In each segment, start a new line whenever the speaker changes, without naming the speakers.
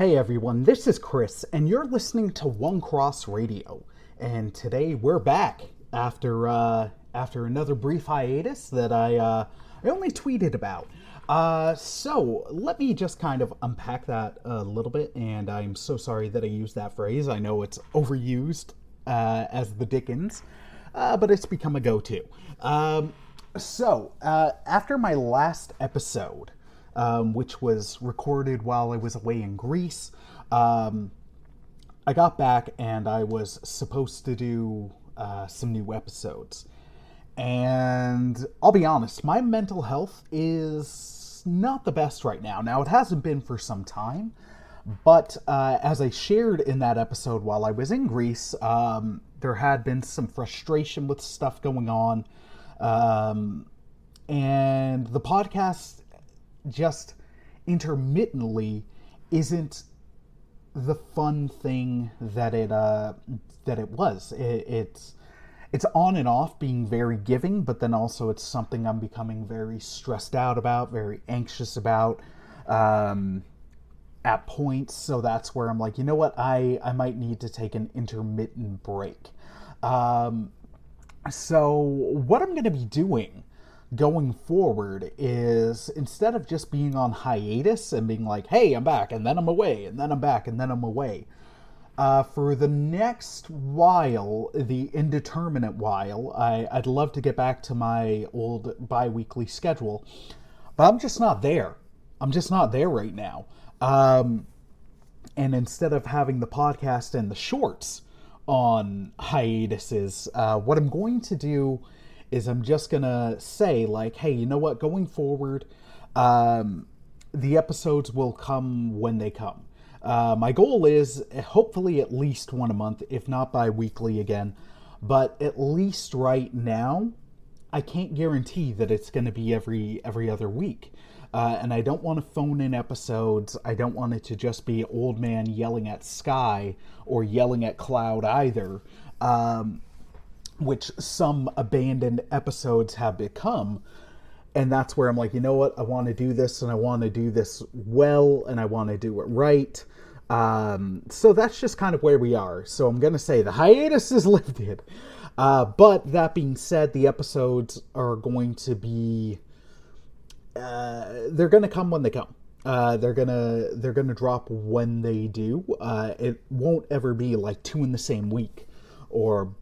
Hey everyone, this is Chris, and you're listening to One Cross Radio. And today we're back after another brief hiatus that I only tweeted about. So let me just kind of unpack that a little bit, and I'm so sorry that I used that phrase. I know it's overused as the Dickens, but it's become a go-to. After my last episode, which was recorded while I was away in Greece, I got back and I was supposed to do some new episodes. And I'll be honest, my mental health is not the best right now. Now, it hasn't been for some time, but as I shared in that episode while I was in Greece, there had been some frustration with stuff going on. And the podcast just intermittently isn't the fun thing that it was. It's on and off, being very giving, but then also it's something I'm becoming very stressed out about, very anxious about at points. So that's where I'm like, you know what, I might need to take an intermittent break. So what I'm going to be doing going forward is, instead of just being on hiatus and being like, hey, I'm back, and then I'm away, and then I'm back, and then I'm away, for the next while, the indeterminate while, I'd love to get back to my old bi-weekly schedule, but I'm just not there. I'm just not there right now. And instead of having the podcast and the shorts on hiatuses, what I'm going to do is I'm just gonna say, like, hey, you know what, going forward, the episodes will come when they come. My goal is hopefully at least one a month, if not bi-weekly again, but at least right now, I can't guarantee that it's gonna be every other week. And I don't want to phone in episodes. I don't want it to just be old man yelling at sky or yelling at cloud either, which some abandoned episodes have become. And that's where I'm like, you know what? I want to do this, and I want to do this well, and I want to do it right. So that's just kind of where we are. So I'm going to say the hiatus is lifted. But that being said, the episodes are going to be... they're gonna come when they come. They're gonna drop when they do. It won't ever be like two in the same week or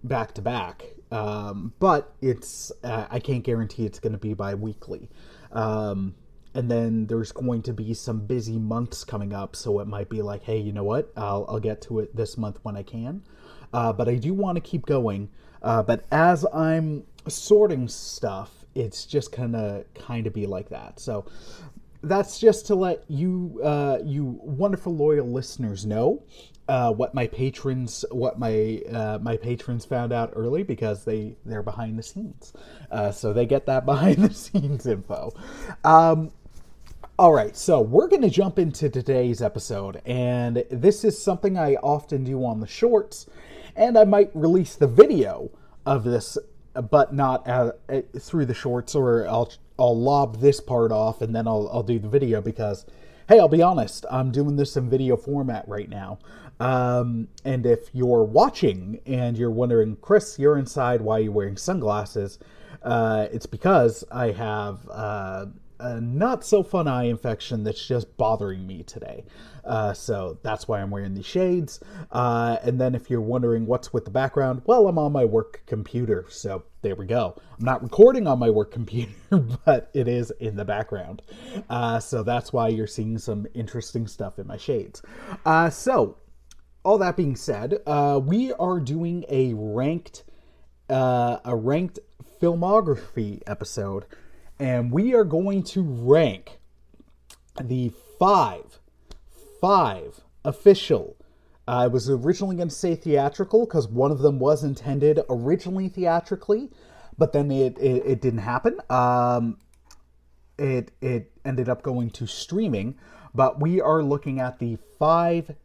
back to back. But it's I can't guarantee it's gonna be bi-weekly. And then there's going to be some busy months coming up, so it might be like, hey, you know what? I'll get to it this month when I can. But I do want to keep going. But as I'm sorting stuff, it's just gonna kind of be like that. So that's just to let you, you wonderful loyal listeners, know what my patrons found out early, because they're behind the scenes, so they get that behind the scenes info. All right, so we're gonna jump into today's episode, and this is something I often do on the shorts, and I might release the video of this, but not through the shorts, or I'll lob this part off and then I'll do the video, because, hey, I'll be honest, I'm doing this in video format right now. And if you're watching and you're wondering, Chris, you're inside, why are you wearing sunglasses? It's because I have a not so fun eye infection that's just bothering me today. So that's why I'm wearing these shades. And then if you're wondering what's with the background, well, I'm on my work computer. So there we go. I'm not recording on my work computer, but it is in the background. So that's why you're seeing some interesting stuff in my shades. So all that being said, we are doing a ranked filmography episode. And we are going to rank the five official. I was originally going to say theatrical, because one of them was intended originally theatrically, but then it didn't happen. It ended up going to streaming, but we are looking at the five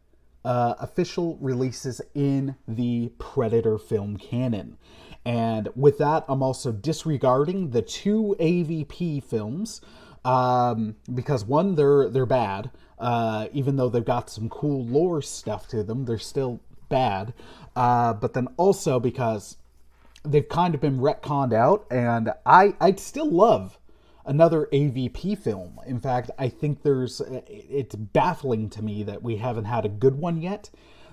official releases in the Predator film canon. And with that, I'm also disregarding the two AVP films Because one, they're bad. Even though they've got some cool lore stuff to them, they're still bad. But then also because they've kind of been retconned out, and I'd still love another AVP film. In fact, I think it's baffling to me that we haven't had a good one yet.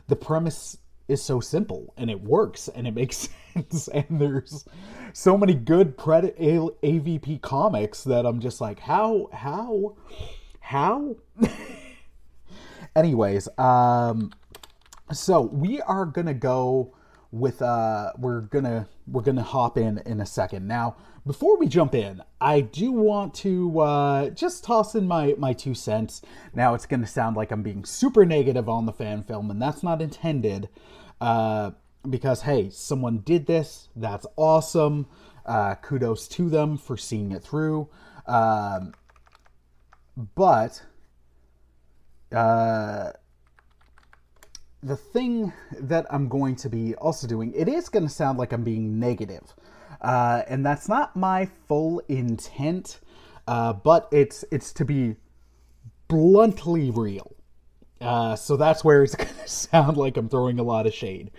The premise is so simple, and it works, and it makes sense, and there's so many good AVP comics that I'm just like, how? Anyways, so we are gonna go with we're gonna hop in a second. Now, before we jump in, I do want to just toss in my 2 cents. Now, it's gonna sound like I'm being super negative on the fan film, and that's not intended. Because hey, someone did this. That's awesome. Kudos to them for seeing it through. But the thing that I'm going to be also doing, it is going to sound like I'm being negative. And that's not my full intent, but it's to be bluntly real. So that's where it's going to sound like I'm throwing a lot of shade.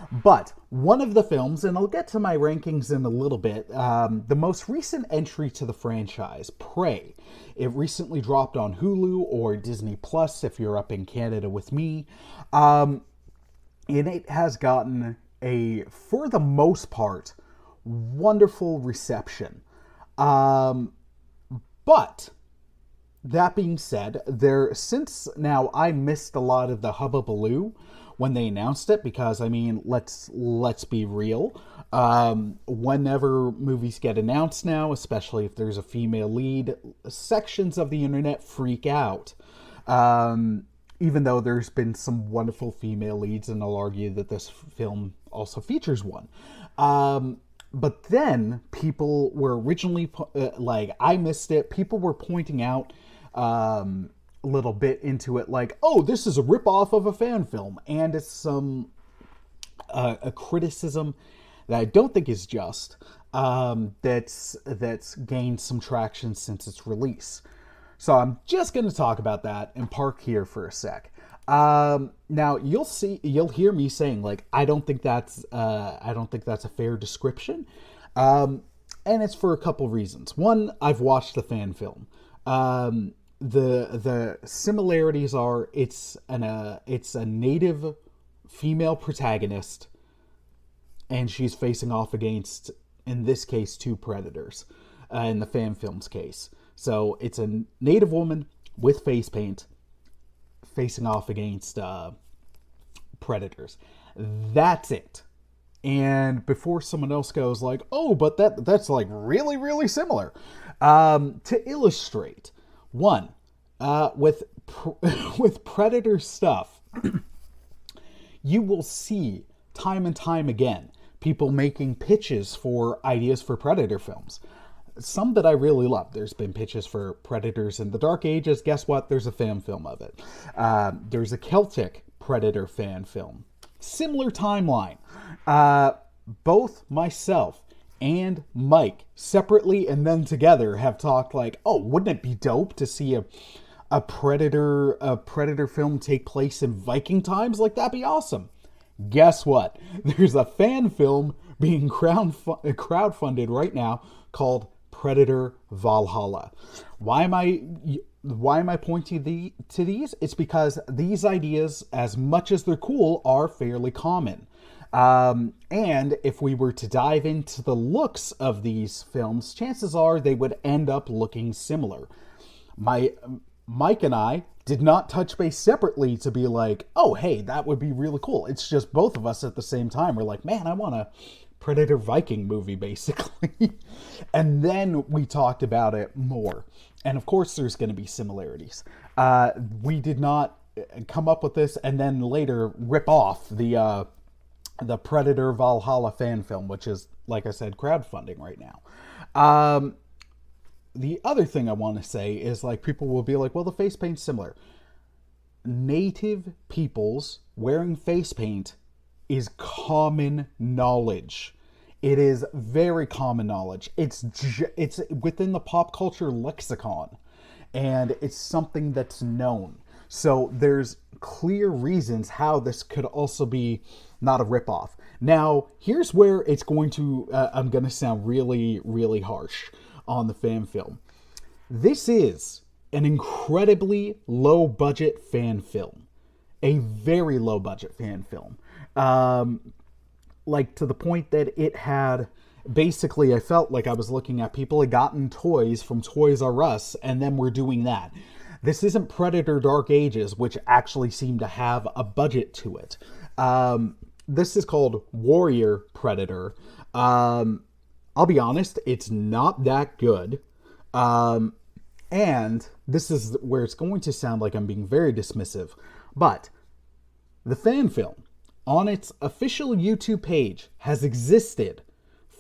But one of the films, and I'll get to my rankings in a little bit, the most recent entry to the franchise, Prey. It recently dropped on Hulu or Disney Plus if you're up in Canada with me. And it has gotten for the most part, wonderful reception. But that being said, since now I missed a lot of the hubbubaloo when they announced it, because I mean, let's be real. Whenever movies get announced now, especially if there's a female lead, sections of the internet freak out. Even though there's been some wonderful female leads, and I'll argue that this film also features one. But then people were originally like, I missed it. People were pointing out a little bit into it, like, oh, this is a ripoff of a fan film, and it's some a criticism that I don't think is just. That's gained some traction since its release. So I'm just going to talk about that and park here for a sec. Now you'll hear me saying, like, I don't think that's a fair description. And it's for a couple reasons. One, I've watched the fan film. The similarities are it's a native female protagonist, and she's facing off against, in this case, 2 predators, in the fan film's case. So it's a native woman with face paint facing off against predators. That's it. And before someone else goes like, oh, but that's like really, really similar. To illustrate, one, with predator stuff, you will see time and time again people making pitches for ideas for predator films. Some that I really love. There's been pitches for Predators in the Dark Ages. Guess what? There's a fan film of it. There's a Celtic Predator fan film. Similar timeline. Both myself and Mike, separately and then together, have talked like, oh, wouldn't it be dope to see a Predator film take place in Viking times? Like, that'd be awesome. Guess what? There's a fan film being crowdfunded right now called Predator Valhalla. Why am I pointing to these? It's because these ideas, as much as they're cool, are fairly common. And if we were to dive into the looks of these films, chances are they would end up looking similar. Mike and I did not touch base separately to be like, oh, hey, that would be really cool. It's just both of us at the same time. We're like, man, I want a Predator Viking movie, basically. And then we talked about it more. And of course, there's going to be similarities. We did not come up with this and then later rip off the Predator Valhalla fan film, which is, like I said, crowdfunding right now. The other thing I want to say is, like, people will be like, well, the face paint's similar. Native peoples wearing face paint is common knowledge. It is very common knowledge. It's within the pop culture lexicon. and it's something that's known. So there's clear reasons how this could also be not a ripoff. Now, here's where it's going to, I'm going to sound really, really harsh on the fan film. This is an incredibly low budget fan film. A very low budget fan film. Like to the point that it had, basically I felt like I was looking at people had gotten toys from Toys R Us and then we're doing that. This isn't Predator Dark Ages, which actually seemed to have a budget to it. This is called Warrior Predator. I'll be honest, it's not that good. And this is where it's going to sound like I'm being very dismissive. But the fan film on its official YouTube page has existed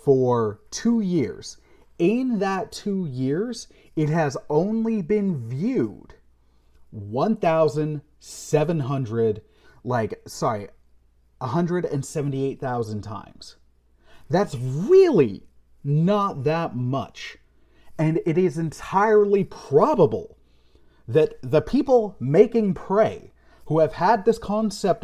for 2 years. In that 2 years, it has only been viewed 178,000 times. That's really not that much. And it is entirely probable that the people making Prey, who have had this concept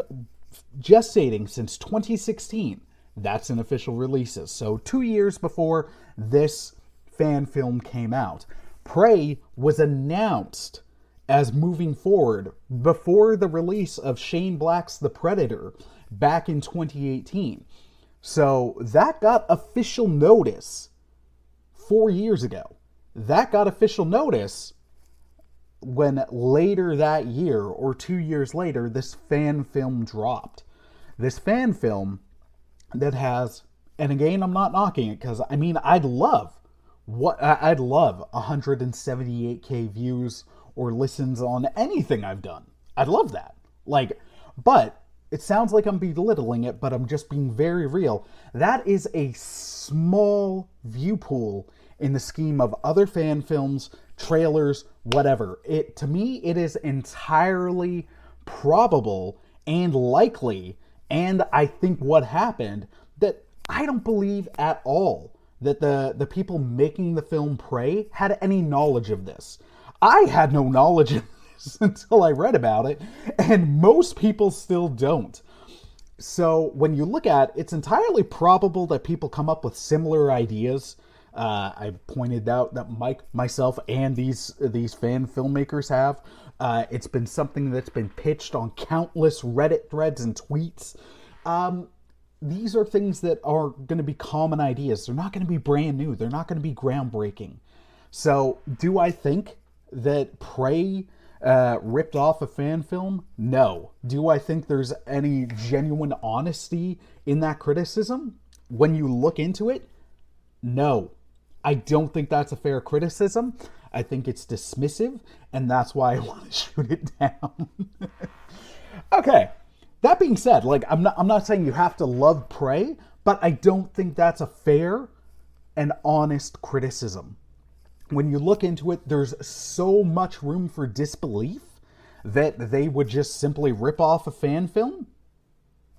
gestating since 2016, that's in official releases. So 2 years before this fan film came out, Prey was announced as moving forward before the release of Shane Black's The Predator back in 2018. So that got official notice 4 years ago. That got official notice when later that year, or 2 years later, this fan film dropped. This fan film that has, and again, I'm not knocking it, because I mean, I'd love 178K views or listens on anything I've done. I'd love that. Like, but it sounds like I'm belittling it, but I'm just being very real. That is a small view pool in the scheme of other fan films, trailers, whatever. To me, it is entirely probable and likely, and I think what happened, that I don't believe at all that the people making the film Prey had any knowledge of this. I had no knowledge of this until I read about it, and most people still don't. So when you look at it, it's entirely probable that people come up with similar ideas. I pointed out that myself, and these fan filmmakers have. It's been something that's been pitched on countless Reddit threads and tweets. These are things that are going to be common ideas. They're not going to be brand new. They're not going to be groundbreaking. So, do I think that Prey ripped off a fan film? No. Do I think there's any genuine honesty in that criticism? When you look into it, no. I don't think that's a fair criticism. I think it's dismissive, and that's why I want to shoot it down. Okay. That being said, like, I'm not saying you have to love Prey, but I don't think that's a fair and honest criticism. When you look into it, there's so much room for disbelief that they would just simply rip off a fan film.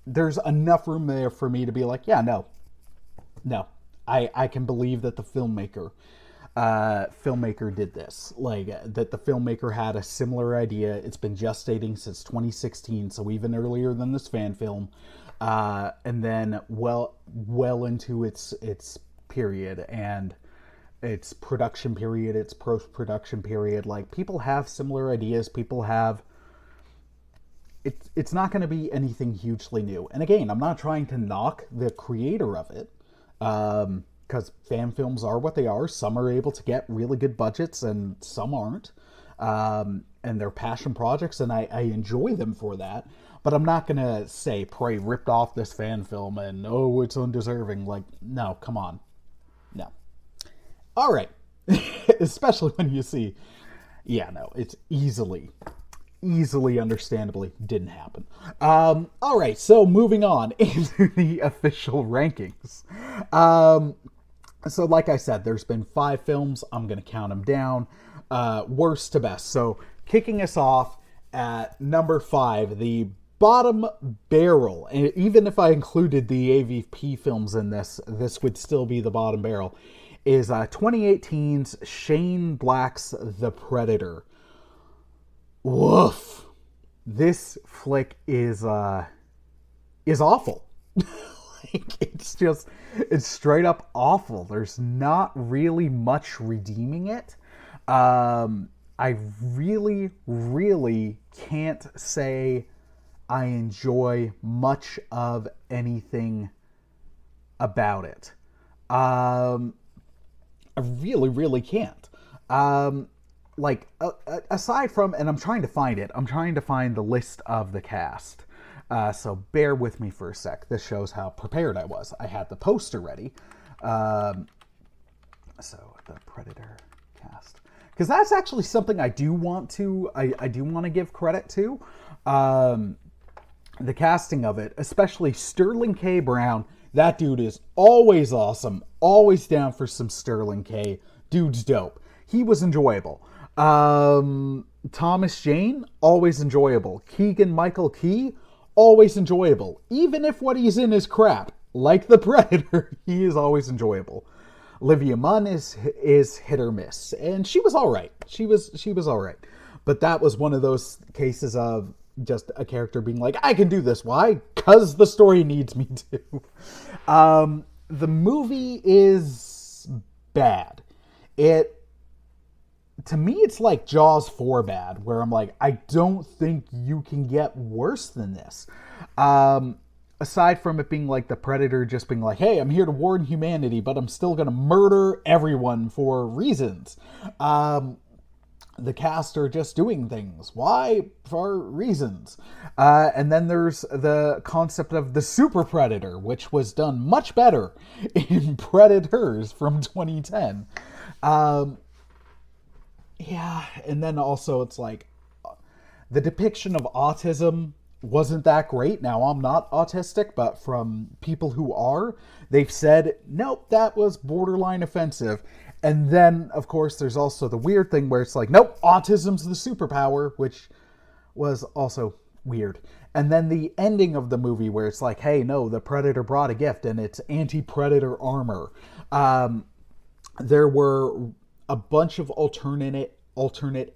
There's enough room there for me to be like, yeah, no. I can believe that the filmmaker did this. Like, that the filmmaker had a similar idea. It's been gestating since 2016, so even earlier than this fan film. And then well into its period, and its production period, its post-production period. Like, people have similar ideas. People have... It's not going to be anything hugely new. And again, I'm not trying to knock the creator of it. Because fan films are what they are. Some are able to get really good budgets and some aren't. And they're passion projects, and I enjoy them for that. But I'm not going to say Prey ripped off this fan film and, oh, it's undeserving. Like, no, come on. No. All right. Especially when you see, yeah, no, it's easily understandably didn't happen. All right, so moving on into the official rankings. So like I said, there's been 5 films. I'm going to count them down, worst to best. So kicking us off at number 5, the bottom barrel. And even if I included the AVP films in this would still be the bottom barrel. is 2018's Shane Black's The Predator. Woof. This flick is awful. It's straight up awful. There's not really much redeeming it. I really, really can't say I enjoy much of anything about it. I really, really can't. Aside from, and I'm trying to find it, I'm trying to find the list of the cast. So bear with me for a sec. This shows how prepared I was. I had the poster ready. So the Predator cast, because that's actually something I do want to give credit to. The casting of it, especially Sterling K. Brown. That dude is always awesome. Always down for some Sterling K. Dude's dope. He was enjoyable. Thomas Jane, always enjoyable. Keegan Michael Key, always enjoyable. Even if what he's in is crap, like the Predator, he is always enjoyable. Olivia Munn is hit or miss, and she was all right. She was all right, but that was one of those cases of just a character being like, I can do this. Why? Because the story needs me to. The movie is bad. To me, it's like Jaws 4 bad, where I'm like, I don't think you can get worse than this. Aside from it being like the Predator just being like, hey, I'm here to warn humanity, but I'm still going to murder everyone for reasons. The cast are just doing things. Why? For reasons. And then there's the concept of the Super Predator, which was done much better in Predators from 2010. Yeah, and then also it's like the depiction of autism wasn't that great. Now, I'm not autistic, but from people who are, they've said, nope, that was borderline offensive. And then, of course, there's also the weird thing where it's like, nope, autism's the superpower, which was also weird. And then the ending of the movie where it's like, hey, no, the Predator brought a gift and it's anti-Predator armor. There were a bunch of alternate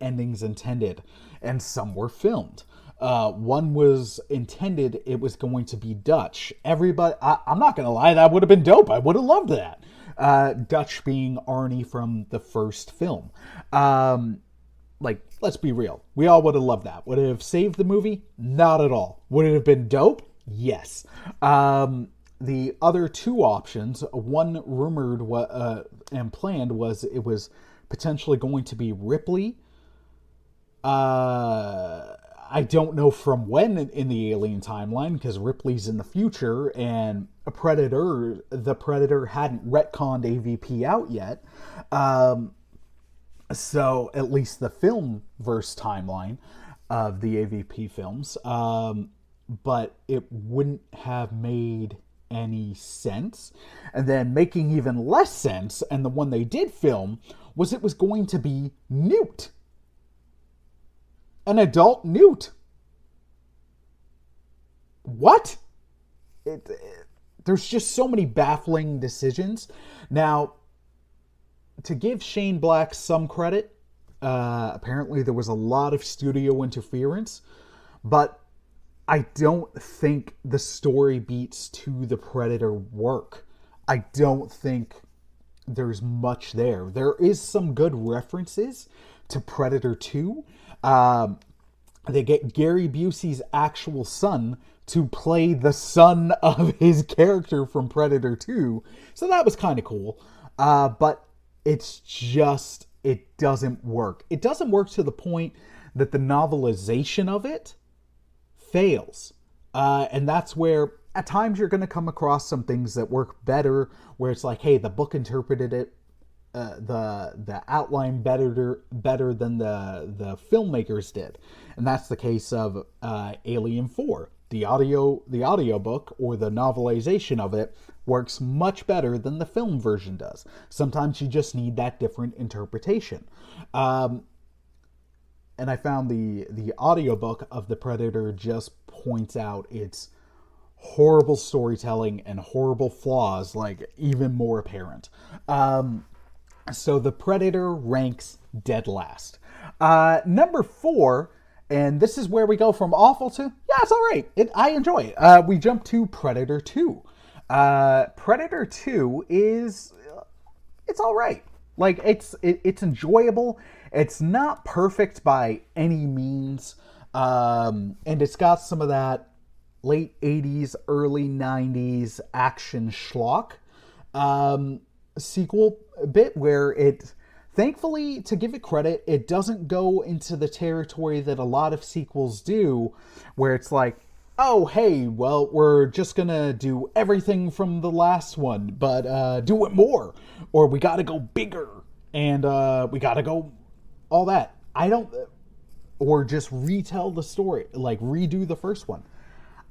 endings intended, and some were filmed. One was intended, it was going to be Dutch. Everybody, I'm not going to lie, that would have been dope. I would have loved that. Dutch being Arnie from the first film. Let's be real. We all would have loved that. Would it have saved the movie? Not at all. Would it have been dope? Yes. The other two options, one rumored and planned was it was potentially going to be Ripley. I don't know from when in the Alien timeline, because Ripley's in the future, and the Predator hadn't retconned AVP out yet. So at least the film verse timeline of the AVP films. But it wouldn't have made any sense. And then making even less sense, and the one they did film, was it was going to be Newt. An adult Newt. What? There's just so many baffling decisions. Now, to give Shane Black some credit, apparently there was a lot of studio interference, but I don't think the story beats to the Predator work. I don't think there's much there. There is some good references to Predator 2. They get Gary Busey's actual son to play the son of his character from Predator 2. So that was kind of cool. But it's just, it doesn't work. It doesn't work to the point that the novelization of it fails. And that's where at times you're going to come across some things that work better, where it's like, hey, the book interpreted it, the outline better than the filmmakers did. And that's the case of Alien 4. The audiobook or the novelization of it works much better than the film version does. Sometimes you just need that different interpretation. And I found the audiobook of The Predator just points out its horrible storytelling and horrible flaws, like, even more apparent. So the Predator ranks dead last. Number 4, and this is where we go from awful to, yeah, it's all right. I enjoy it. We jump to Predator 2. Predator 2 is, it's all right. Like, it's enjoyable. It's not perfect by any means. And it's got some of that late 80s, early 90s action schlock sequel bit where it, thankfully, to give it credit, it doesn't go into the territory that a lot of sequels do, where it's like, oh, hey, well, we're just gonna do everything from the last one, but do it more, or we gotta go bigger, and we gotta go all that. I don't, or just retell the story, like redo the first one.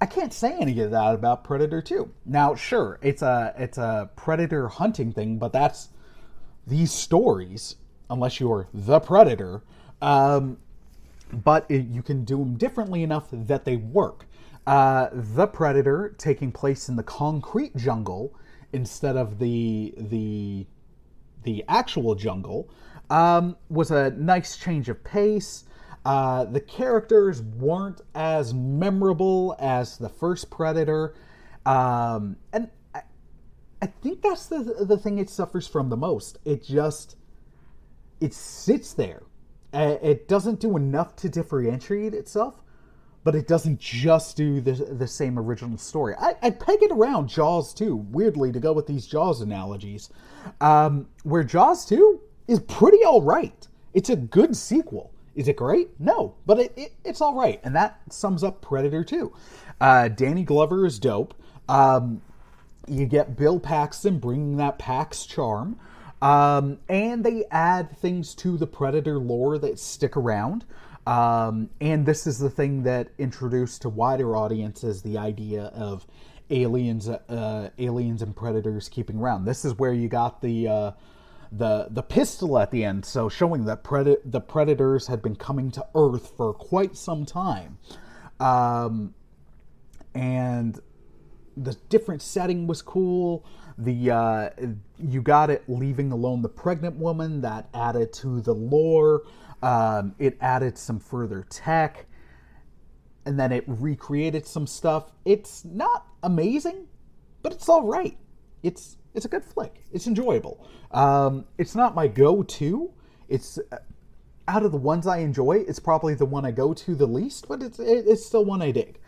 I can't say any of that about Predator 2. Now, sure, it's a predator hunting thing, but that's these stories, unless you're the Predator. But you can do them differently enough that they work. The Predator taking place in the concrete jungle instead of the actual jungle was a nice change of pace. The characters weren't as memorable as the first Predator. And I think that's the thing it suffers from the most. It sits there. It doesn't do enough to differentiate itself, but it doesn't just do the same original story. I'd peg it around Jaws 2, weirdly, to go with these Jaws analogies, where Jaws 2 is pretty all right. It's a good sequel. Is it great? No, but it's all right, and that sums up Predator 2. Danny Glover is dope. You get Bill Paxton bringing that Pax charm, and they add things to the Predator lore that stick around. And this is the thing that introduced to wider audiences the idea of aliens and predators keeping around. This is where you got the pistol at the end, so showing that the predators had been coming to Earth for quite some time, and the different setting was cool. You got it leaving alone the pregnant woman, that added to the lore. It added some further tech, and then it recreated some stuff. It's not amazing, but it's all right. It's a good flick. It's enjoyable. It's not my go-to. It's out of the ones I enjoy, it's probably the one I go to the least, but it's still one I dig.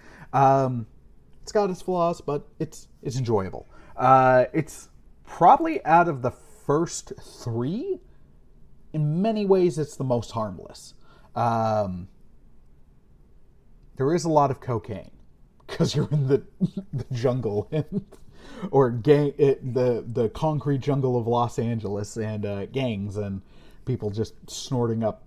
It's got its flaws, but it's enjoyable. It's probably out of the first 3, in many ways, it's the most harmless. There is a lot of cocaine because you're in the jungle or the concrete jungle of Los Angeles, and gangs and people just snorting up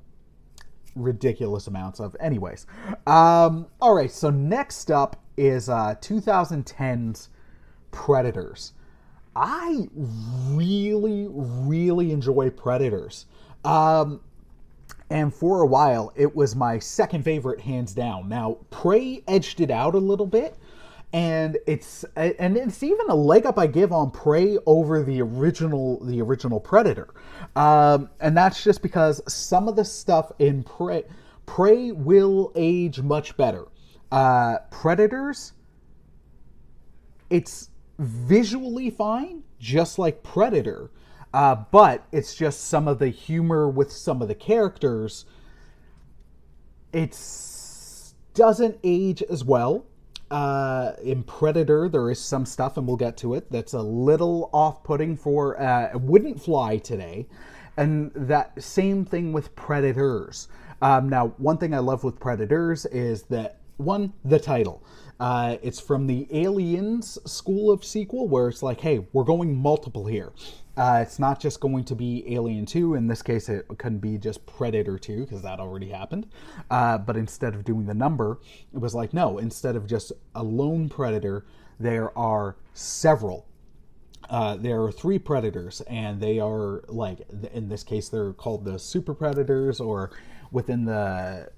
ridiculous amounts of. Anyways, all right. So next up is 2010's Predators. I really, really enjoy Predators. And for a while, it was my second favorite, hands down. Now, Prey edged it out a little bit, and it's even a leg up I give on Prey over the original Predator. And that's just because some of the stuff in Prey will age much better. Predators, it's visually fine, just like Predator. But it's just some of the humor with some of the characters. It doesn't age as well. In Predator, there is some stuff, and we'll get to it, that's a little off-putting for wouldn't fly today. And that same thing with Predators. Now, one thing I love with Predators is that, one, the title. It's from the Aliens school of sequel, where it's like, hey, we're going multiple here. It's not just going to be Alien 2. In this case, it couldn't be just Predator 2, because that already happened. But instead of doing the number, it was like, no, instead of just a lone Predator, there are several. There are 3 Predators, and they are, like, in this case, they're called the Super Predators, or within the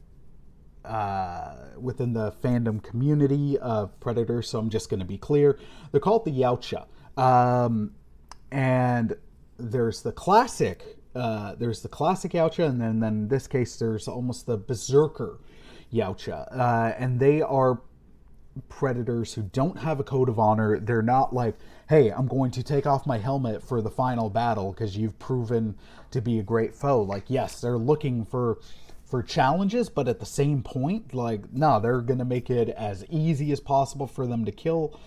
fandom community of Predators, so I'm just going to be clear, they're called the Yautja. And there's the classic Yautja, and then in this case there's almost the berserker Yautja, and they are predators who don't have a code of honor. They're not like, hey, I'm going to take off my helmet for the final battle because you've proven to be a great foe. Like, yes, they're looking for challenges, but at the same point, like, no, they're gonna make it as easy as possible for them to kill,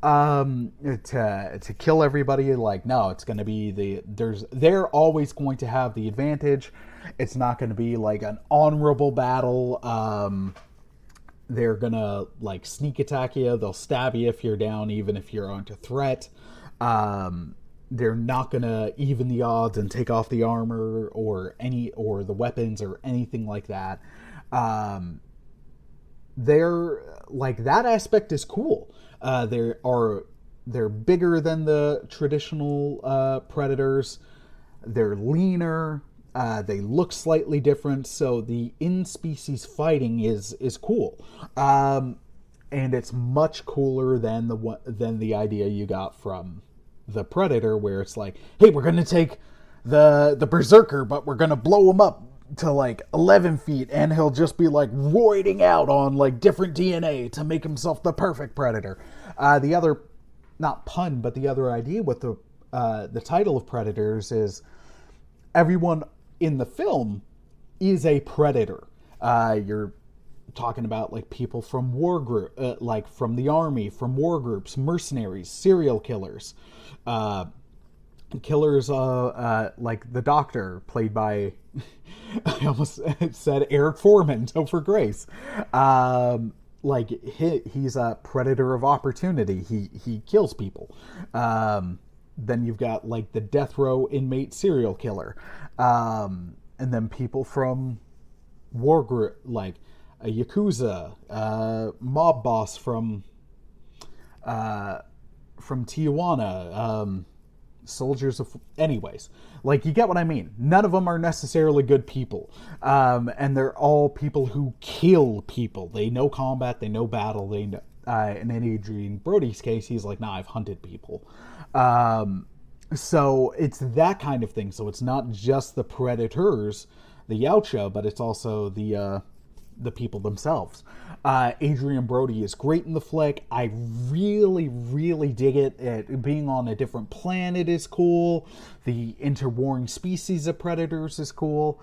to kill everybody. Like, no, it's gonna be they're always going to have the advantage. It's not gonna be like an honorable battle. They're gonna like sneak attack you. They'll stab you if you're down, even if you're under threat. They're not gonna even the odds and take off the armor or the weapons or anything like that. They're like, that aspect is cool. They're bigger than the traditional predators. They're leaner. They look slightly different, so the in-species fighting is cool, and it's much cooler than the idea you got from the Predator, where it's like, hey, we're gonna take the berserker, but we're gonna blow him up to like 11 feet, and he'll just be like roiding out on like different DNA to make himself the perfect predator. The other, not pun, but the other idea with the title of Predators is everyone in the film is a predator. You're talking about like people from like from the army, from war groups, mercenaries, serial killers, like the Doctor, played by I almost said Eric Foreman, Topher Grace. Like he's a predator of opportunity. He kills people. Then you've got like the death row inmate serial killer. And then people from war group, like a Yakuza, mob boss from Tijuana, soldiers of... Anyways, like, you get what I mean. None of them are necessarily good people. And they're all people who kill people. They know combat, they know battle, they know... in Adrian Brody's case, he's like, nah, I've hunted people. So it's that kind of thing. So it's not just the predators, the Yautja, but it's also the people themselves. Adrian Brody is great in the flick. I really, really dig it. Being on a different planet is cool. The interwarring species of predators is cool.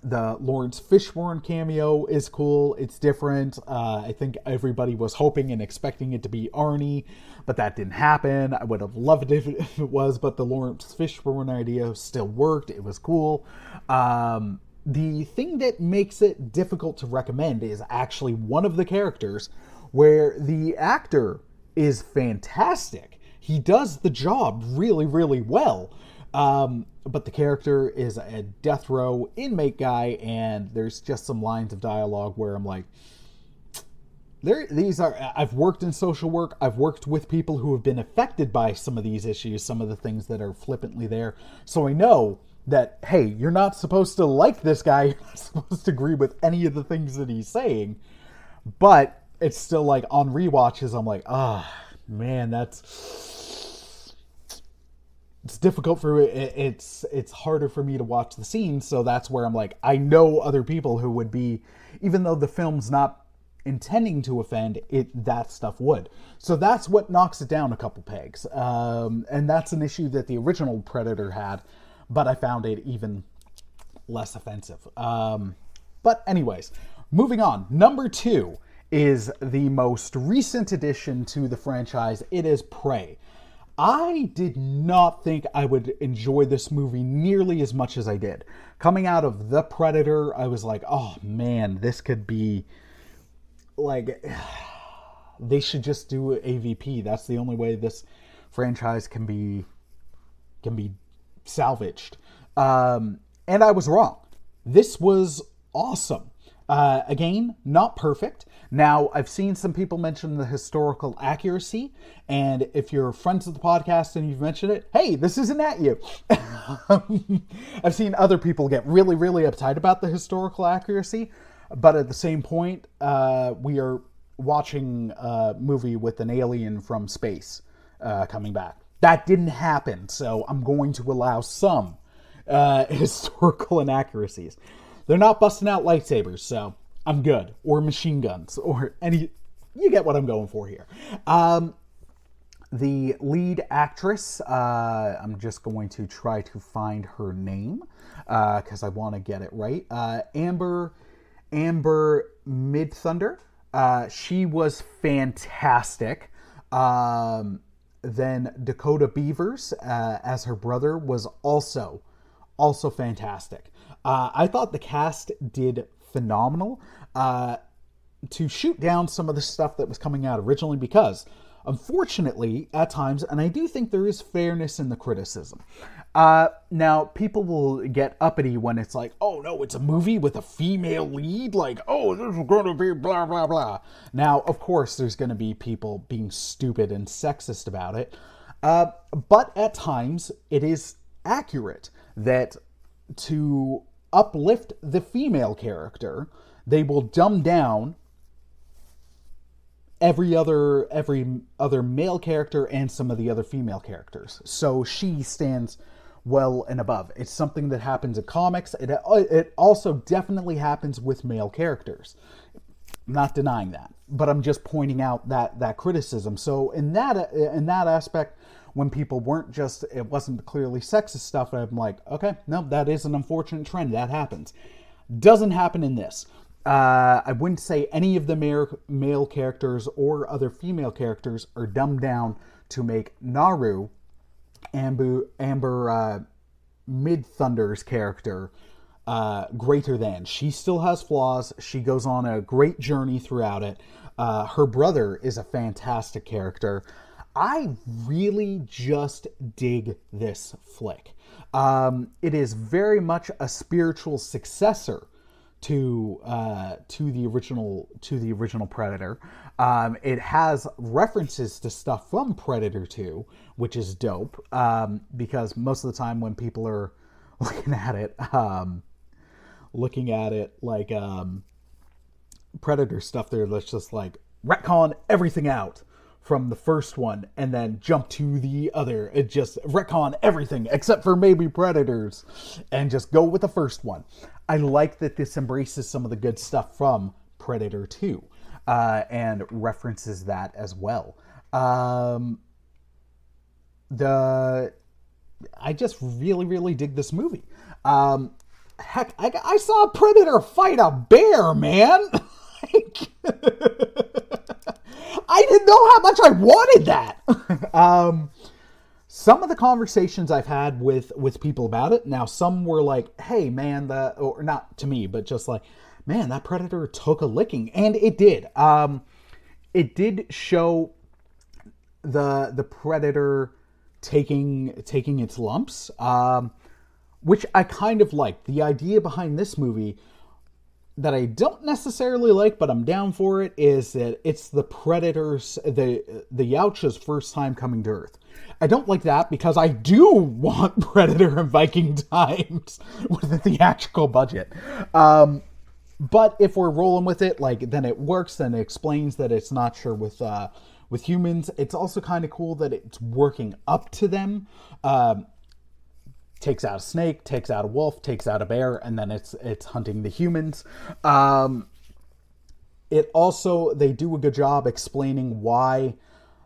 The Lawrence Fishburne cameo is cool. It's different. I think everybody was hoping and expecting it to be Arnie, but that didn't happen. I would have loved it if it was, but the Lawrence Fishburne idea still worked. It was cool. The thing that makes it difficult to recommend is actually one of the characters where the actor is fantastic. He does the job really, really well. But the character is a death row inmate guy, and there's just some lines of dialogue where I'm like, I've worked in social work. I've worked with people who have been affected by some of these issues, some of the things that are flippantly there. So I know that, hey, you're not supposed to like this guy. You're not supposed to agree with any of the things that he's saying. But it's still like, on rewatches, I'm like, man, it's difficult for it's harder for me to watch the scenes. So that's where I'm like, I know other people who would be, even though the film's not intending to offend, that stuff would. So that's what knocks it down a couple pegs. And that's an issue that the original Predator had, but I found it even less offensive. But anyways, moving on. Number 2 is the most recent addition to the franchise. It is Prey. I did not think I would enjoy this movie nearly as much as I did. Coming out of The Predator, I was like, oh man, this could be like, they should just do AVP. That's the only way this franchise can be salvaged. And I was wrong. This was awesome. Again, not perfect. Now, I've seen some people mention the historical accuracy, and if you're friends of the podcast and you've mentioned it, hey, this isn't at you. I've seen other people get really, really uptight about the historical accuracy, but at the same point, we are watching a movie with an alien from space coming back. That didn't happen, so I'm going to allow some historical inaccuracies. They're not busting out lightsabers, so I'm good. Or machine guns, or any. You get what I'm going for here. The lead actress, I'm just going to try to find her name because I want to get it right. Amber Mid Thunder. She was fantastic. Then Dakota Beavers as her brother was also fantastic. I thought the cast did phenomenal to shoot down some of the stuff that was coming out originally because, unfortunately, at times, and I do think there is fairness in the criticism. Now, people will get uppity when it's like, oh no, it's a movie with a female lead, like, oh, this is going to be blah, blah, blah. Now, of course, there's going to be people being stupid and sexist about it, but at times, it is accurate that to uplift the female character, they will dumb down every other male character and some of the other female characters. So she stands well and above. It's something that happens in comics. It also definitely happens with male characters. I'm not denying that, but I'm just pointing out that criticism. So in that aspect, when people it wasn't clearly sexist stuff, I'm like, okay, no, that is an unfortunate trend. That happens. Doesn't happen in this. I wouldn't say any of the male characters or other female characters are dumbed down to make Naru, Amber Mid Thunder's character, greater than. She still has flaws. She goes on a great journey throughout it. Her brother is a fantastic character. I really just dig this flick. It is very much a spiritual successor to the original Predator. It has references to stuff from Predator 2, which is dope. Because most of the time when people are looking at it like Predator stuff, they're just like retcon everything out from the first one and then jump to the other. It just retcon everything except for maybe Predators and just go with the first one. I like that this embraces some of the good stuff from Predator 2 and references that as well. I just really dig this movie. Heck, I saw a Predator fight a bear, man. I didn't know how much I wanted that. Some of the conversations I've had with people about it, now some were like, hey man, or not to me, but just like, man, that Predator took a licking. And it did. It did show the Predator taking its lumps, which I kind of liked. The idea behind this movie that I don't necessarily like, but I'm down for it, is that it's the Predators, the Yautja's first time coming to Earth. I don't like that because I do want Predator and Viking times with a theatrical budget. But if we're rolling with it, like, then it works, then it explains that it's not sure with humans. It's also kind of cool that it's working up to them. Takes out a snake, takes out a wolf, takes out a bear, and then it's hunting the humans. It also, they do a good job explaining why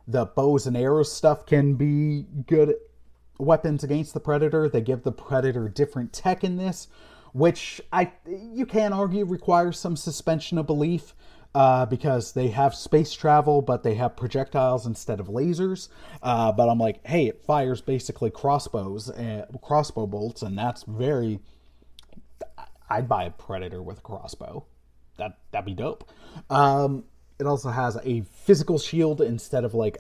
the bows and arrows stuff can be good weapons against the Predator. They give the Predator different tech in this, which you can argue requires some suspension of belief. Because they have space travel, but they have projectiles instead of lasers. But I'm like, hey, it fires basically crossbow bolts, and that's very... I'd buy a Predator with a crossbow. That'd be dope. It also has a physical shield instead of like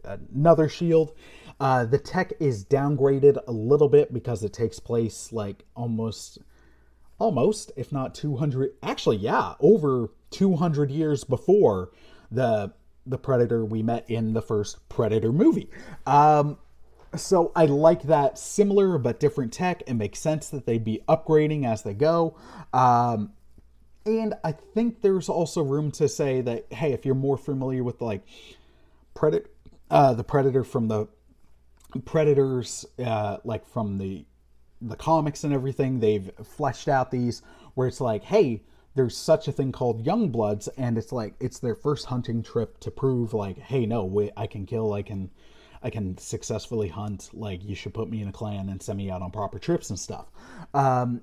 another shield. The tech is downgraded a little bit because it takes place like almost, if not 200... Actually, yeah, over 200 years before the Predator we met in the first Predator movie. So I like that similar but different tech. It makes sense that they'd be upgrading as they go. And I think there's also room to say that, hey, if you're more familiar with like the Predator from the Predators, like from the comics and everything, they've fleshed out these where it's like, hey, there's such a thing called young bloods, and it's like it's their first hunting trip to prove like, hey, no, wait, I can kill, I can successfully hunt. Like, you should put me in a clan and send me out on proper trips and stuff.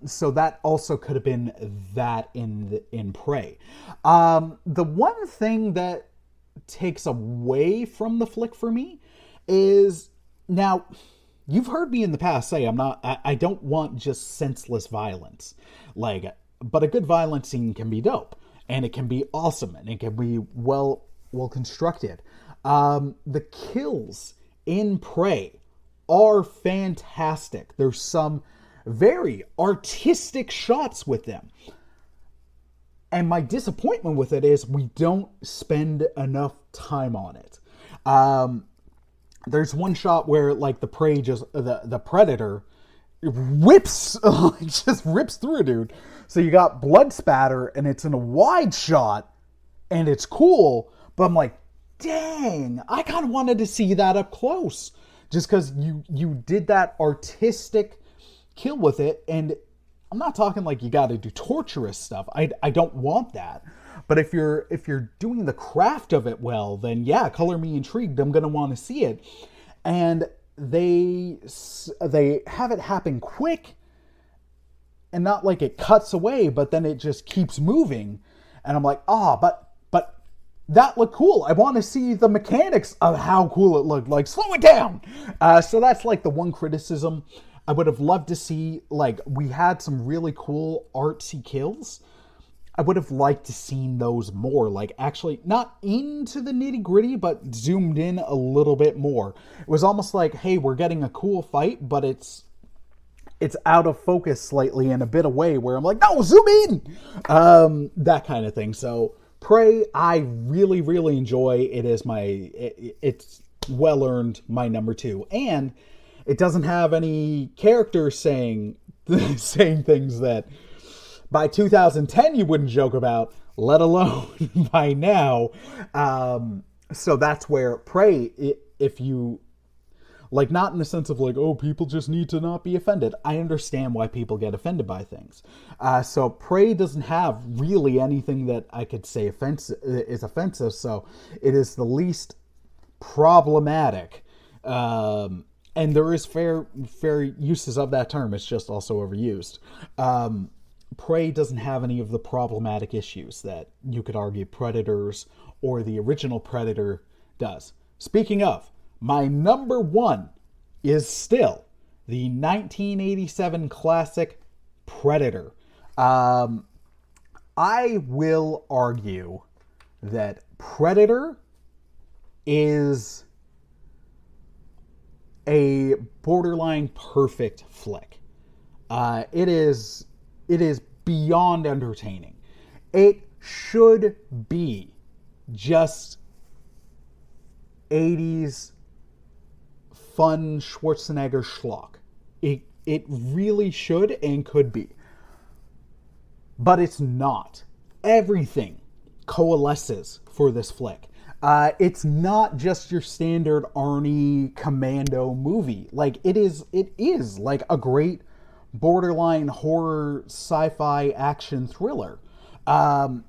So that also could have been that in Prey. The one thing that takes away from the flick for me is, now you've heard me in the past say I don't want just senseless violence, like, but a good violent scene can be dope and it can be awesome and it can be well constructed. The kills in Prey are fantastic. There's some very artistic shots with them. And my disappointment with it is we don't spend enough time on it. There's one shot where like the prey just the predator rips just rips through a dude. So you got blood spatter and it's in a wide shot and it's cool, but I'm like, dang, I kind of wanted to see that up close, just because you did that artistic kill with it. And I'm not talking like you got to do torturous stuff. I don't want that. But if you're doing the craft of it well, then yeah, color me intrigued. I'm gonna want to see it. And they have it happen quick, and not like it cuts away, but then it just keeps moving. And I'm like, but that looked cool. I want to see the mechanics of how cool it looked. Like, slow it down. So that's like the one criticism. I would have loved to see, like, we had some really cool artsy kills. I would have liked to seen those more, like actually not into the nitty gritty, but zoomed in a little bit more. It was almost like, hey, we're getting a cool fight, but it's out of focus slightly in a bit away where I'm like, no, zoom in! That kind of thing. So Prey, I really, really enjoy. It is it's well earned my number 2. And it doesn't have any characters saying things that by 2010 you wouldn't joke about, let alone by now. So that's where Prey, if you, like, not in the sense of like, oh, people just need to not be offended. I understand why people get offended by things. So Prey doesn't have really anything that I could say is offensive, so it is the least problematic. And there is fair uses of that term. It's just also overused. Prey doesn't have any of the problematic issues that you could argue Predators or the original Predator does. Speaking of, my number 1 is still the 1987 classic Predator. I will argue that Predator is a borderline perfect flick. It is beyond entertaining. It should be just 80s fun Schwarzenegger schlock. It really should and could be. But it's not. Everything coalesces for this flick. It's not just your standard Arnie Commando movie. Like, it is like a great borderline horror sci-fi action thriller.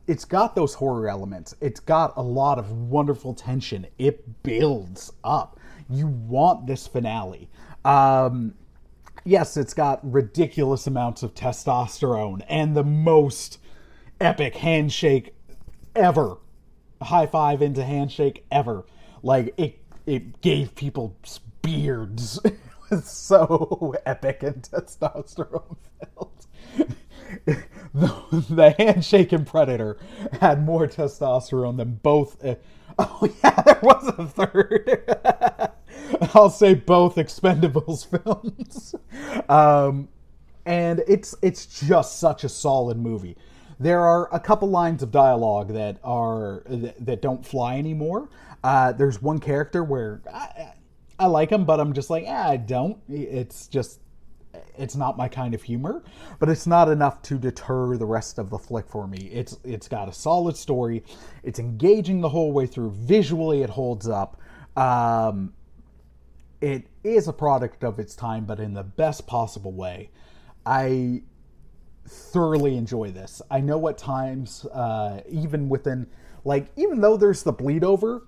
It's got those horror elements. It's got a lot of wonderful tension. It builds up. You want this finale. Yes, it's got ridiculous amounts of testosterone and the most epic handshake ever. High five into handshake ever. Like, it gave people beards. It was so epic and testosterone filled. The handshake in Predator had more testosterone than both. Oh yeah, there was a third. I'll say both Expendables films. And it's just such a solid movie. There are a couple lines of dialogue that don't fly anymore. There's one character where I like him, but I'm just like, I don't. It's not my kind of humor, but it's not enough to deter the rest of the flick for me. It's got a solid story. It's engaging the whole way through. Visually, it holds up. is a product of its time, but in the best possible way. I thoroughly enjoy this. I know at times, even within, like, even though there's the bleed over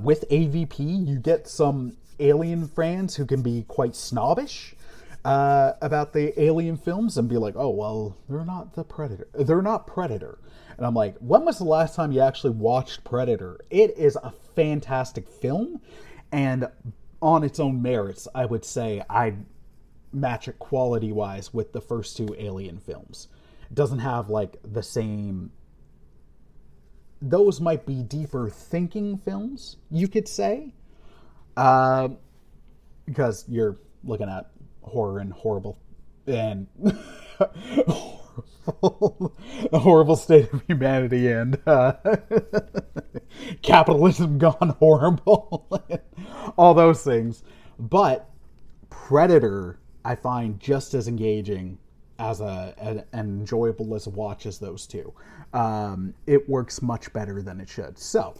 with AVP, you get some Alien fans who can be quite snobbish about the Alien films and be like, oh, well, they're not the Predator. They're not Predator. And I'm like, when was the last time you actually watched Predator? It is a fantastic film, and on its own merits, I would say I'd match it quality-wise with the first two Alien films. It doesn't have, like, the same... Those might be deeper thinking films, you could say. Because you're looking at horror and horrible... And... a horrible state of humanity and capitalism gone horrible. All those things. But Predator, I find just as engaging as and enjoyable as a watch as those two. It works much better than it should. So,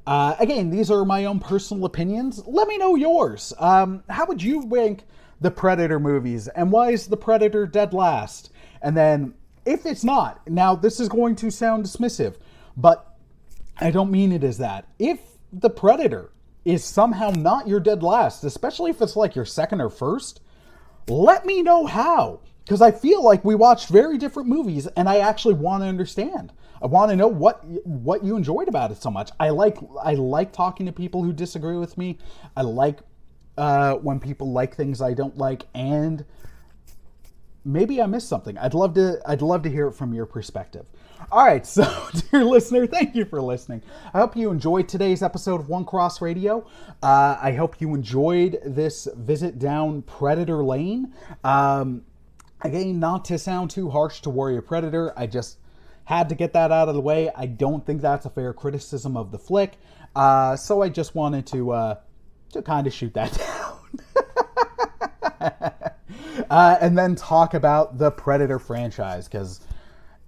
again, these are my own personal opinions. Let me know yours. How would you rank the Predator movies? And why is the Predator dead last? And then, if it's not, now this is going to sound dismissive, but I don't mean it as that. If the Predator is somehow not your dead last, especially if it's like your second or first, let me know how. Because I feel like we watched very different movies, and I actually want to understand. I want to know what you enjoyed about it so much. I like talking to people who disagree with me. I like when people like things I don't like, and maybe I missed something. I'd love to hear it from your perspective. All right, so dear listener, thank you for listening. I hope you enjoyed today's episode of One Cross Radio. I hope you enjoyed this visit down Predator Lane. Again, not to sound too harsh to Warrior Predator, I just had to get that out of the way. I don't think that's a fair criticism of the flick, so I just wanted to kind of shoot that down. And then talk about the Predator franchise, because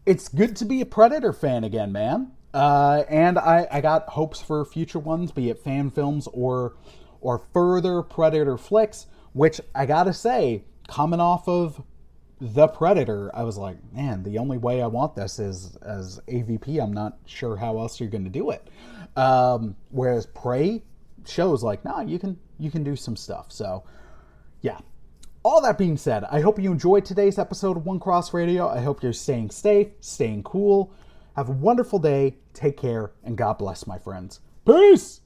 it's good to be a Predator fan again, man. And I got hopes for future ones, be it fan films or further Predator flicks, which I gotta say, coming off of The Predator, I was like, man, the only way I want this is as AVP. I'm not sure how else you're going to do it. Whereas Prey shows like, nah, you can do some stuff. So, yeah. All that being said, I hope you enjoyed today's episode of One Cross Radio. I hope you're staying safe, staying cool. Have a wonderful day. Take care, and God bless, my friends. Peace!